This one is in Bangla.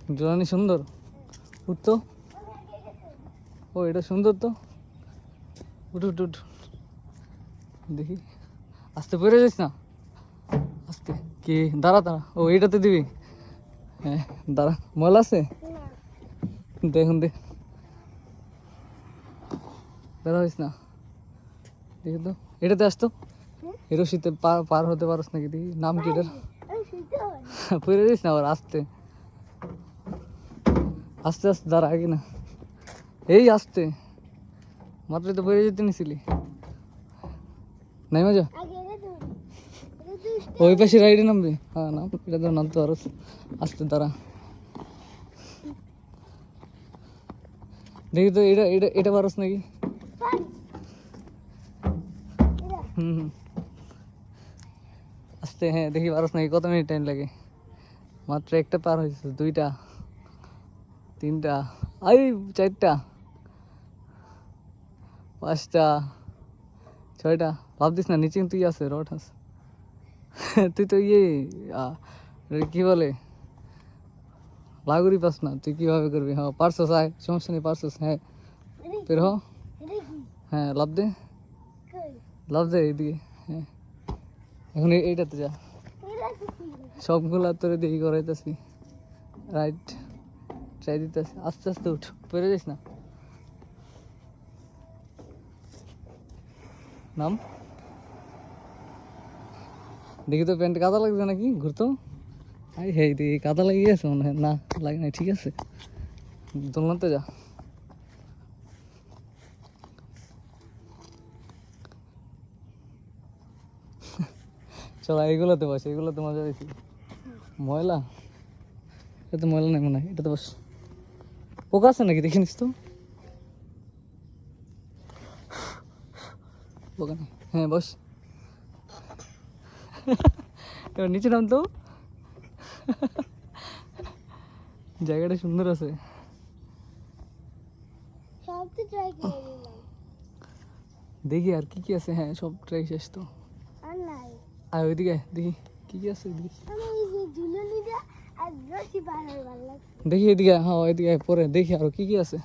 জোরানি সুন্দর উঠতো। ও এটা সুন্দর তো, উঠ উঠ উঠ দেখি, আস্তে পড়ে যাস না, আস্তে। কি দাঁড়া দাঁড়া, ও এইটাতে দিবি? হ্যাঁ দাঁড়া, ময়লা আছে দেখুন দে, দাঁড়া হইস না, দেখি তো এটাতে আসতো। এর শীতে পার হতে পারস নাকি দেখি, নাম কি এটার? পড়ে যাস না আবার, আস্তে আস্তে আস্তে দাঁড়া আগে না, এই আস্তে, মাত্র তো পড়ে যেতে নিছিলি, নাই মজা। ওই পাশে রাইডে নামবি, হ্যাঁ নাম, এটা তো নামতে পারস, আস্তে দাঁড়া। দেখি তো এটা এটা এটা পারস নাকি? হুম আস্তে, হ্যাঁ দেখি পারস নাকি, কত মিনিট টাইম লাগে? মাত্র একটা পার হয়েছে, দুইটা, তিনটা, আই চারটা, পাঁচটা, ছয়টা। ভাবতিস না নিচে তুই আছে, রড আছে। তুই তো ইয়ে কি বলে, লাগুরি পাস না, তুই কিভাবে করবি? হ্যাঁ পারছস, আয় সমস্যা নেই, পারছস। হ্যাঁ বের হ, হ্যাঁ লাভ দে, লাভ দে এইদিকে। হ্যাঁ এখন এইটাতে যা, সবগুলা তোরে দেখি করাইতেছি, রাইট ট্রাই দিতেছি, আস্তে আস্তে উঠ, পড়ে যাস না, নাম। দেখি তো প্যান্ট কাদা লাগছে নাকি, ঘুরতো। আই হে দেখি কাদা লাগিয়ে গেছে মনে হয়, না লাগে নাই, ঠিক আছে, দোলনাতে যা। চল এইগুলোতে বস, এইগুলোতে মজা বেশি। ময়লা, এটাতে ময়লা নেই মনে হয়, এটাতে বস। পোকা আছে নাকি দেখে নিস তো, পোকা নেই, হ্যাঁ বস। এবার নিচে নাম তো, জায়গাটা সুন্দর আছে। দেখি আর কি কি আছে, হ্যাঁ সব ট্রাই শেষ তো, আর ওইদিকে দেখি কি কি আছে ওইদিকে, দেখি এদিকে, হ্যাঁ ওইদিকে পরে দেখি আরো কি কি আছে।